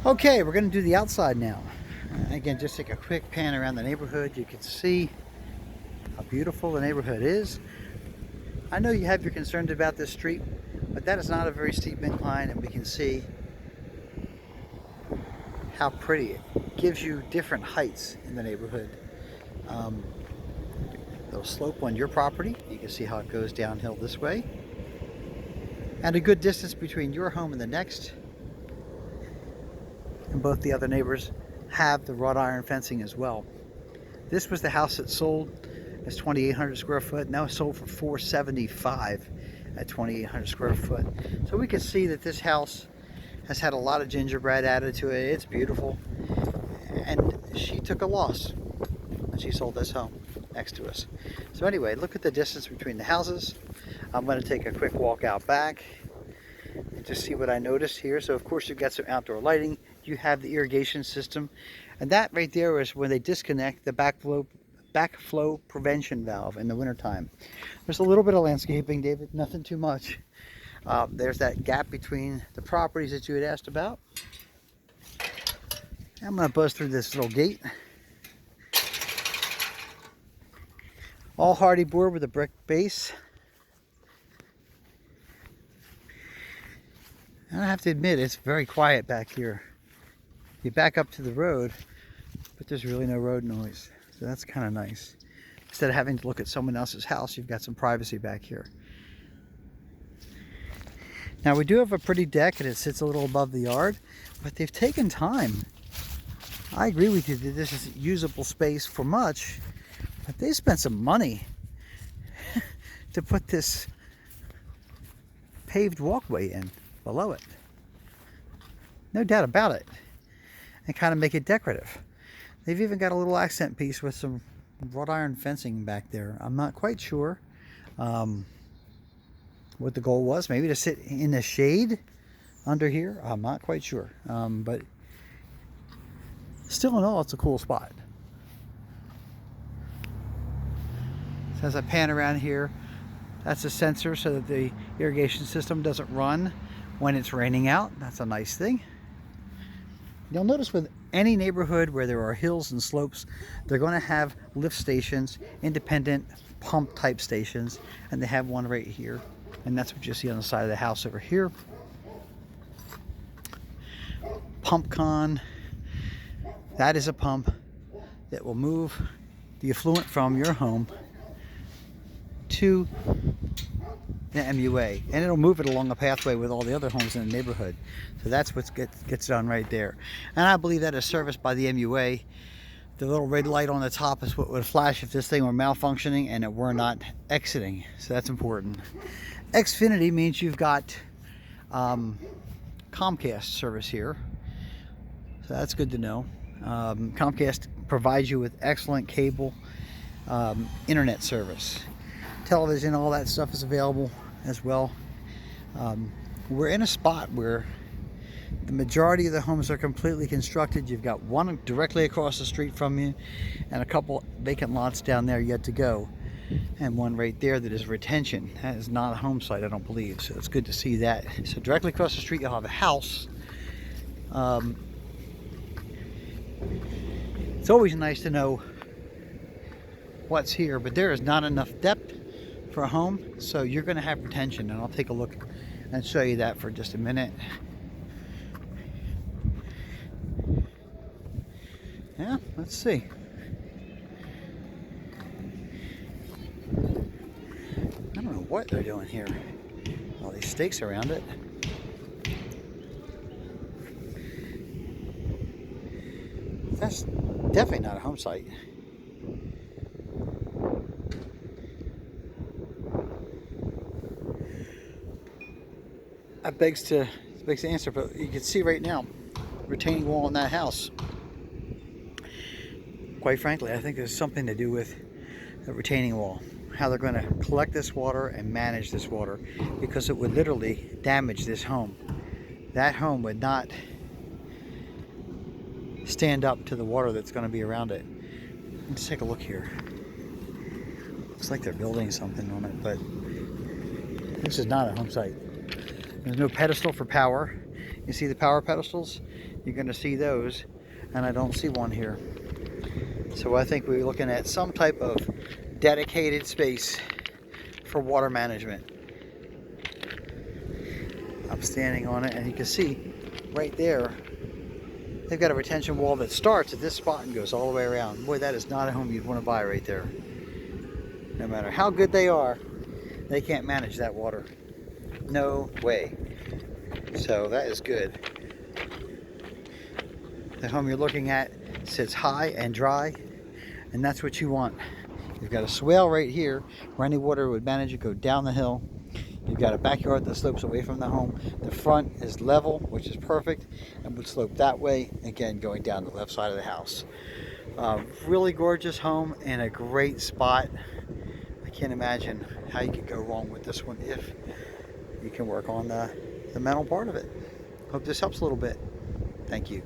Okay, we're going to do the outside now. Again, just take a quick pan around the neighborhood. You can see how beautiful the neighborhood is. I know you have your concerns about this street, but that is not a very steep incline, and we can see how pretty it gives you different heights in the neighborhood. Um, It'll slope on your property. You can see how it goes downhill this way. And a good distance between your home and the next. And both the other neighbors have the wrought iron fencing as well. This was the house that sold as 2,800 square foot. Now it's sold for 475 at 2,800 square foot. So we can see that this house has had a lot of gingerbread added to it. It's beautiful. And she took a loss when she sold this home next to us. So anyway, look at the distance between the houses. I'm going to take a quick walk out back and just see what I noticed here. So of course you've got some outdoor lighting. You have the irrigation system, and that right there is when they disconnect the backflow prevention valve in the wintertime. There's a little bit of landscaping, David, nothing too much. There's that gap between the properties that you had asked about. I'm going to buzz through this little gate. All hardy board with a brick base. And I have to admit, it's very quiet back here. You back up to the road, but there's really no road noise. So that's kind of nice. Instead of having to look at someone else's house, you've got some privacy back here. Now we do have a pretty deck, and it sits a little above the yard, but they've taken time. I agree with you that this is usable space for much, but they spent some money to put this paved walkway in below it. No doubt about it. And kind of make it decorative. They've even got a little accent piece with some wrought iron fencing back there. I'm not quite sure what the goal was. Maybe to sit in the shade under here. I'm not quite sure. But still in all, it's a cool spot. So as I pan around here, that's a sensor so that the irrigation system doesn't run when it's raining out. That's a nice thing. You'll notice with any neighborhood where there are hills and slopes, they're going to have lift stations, independent pump type stations, and they have one right here. And that's what you see on the side of the house over here. Pump con. That is a pump that will move the effluent from your home to the MUA, and it'll move it along a pathway with all the other homes in the neighborhood. So that's what gets done right there. And I believe that is serviced by the MUA. The little red light on the top is what would flash if this thing were malfunctioning and it were not exiting. So that's important. Xfinity means you've got Comcast service here. So that's good to know. Comcast provides you with excellent cable internet service. Television, all that stuff is available as well. We're in a spot where the majority of the homes are completely constructed. You've got one directly across the street from you and a couple vacant lots down there yet to go, and one right there that is retention. That is not a home site, I don't believe, so it's good to see that. So directly across the street you'll have a house. It's always nice to know what's here, but there is not enough depth for a home, so you're going to have retention, and I'll take a look and show you that for just a minute. Yeah, let's see. I don't know what they're doing here. All these stakes around it. That's definitely not a home site. That begs to answer, but you can see right now, retaining wall in that house. Quite frankly, I think there's something to do with the retaining wall. How they're going to collect this water and manage this water, because it would literally damage this home. That home would not stand up to the water that's going to be around it. Let's take a look here. Looks like they're building something on it, but this is not a home site. There's no pedestal for power. You see the power pedestals? You're going to see those, and I don't see one here. So I think we're looking at some type of dedicated space for water management. I'm standing on it, and you can see right there, they've got a retention wall that starts at this spot and goes all the way around. Boy, that is not a home you'd want to buy right there. No matter how good they are, they can't manage that water. No way. So that is good. The home you're looking at sits high and dry, and that's what you want. You've got a swale right here where any water would manage to go down the hill. You've got a backyard that slopes away from the home. The front is level, which is perfect, and would slope that way, again going down the left side of the house. Really gorgeous home in a great spot. I can't imagine how you could go wrong with this one if you can work on the mental part of it. Hope this helps a little bit. Thank you.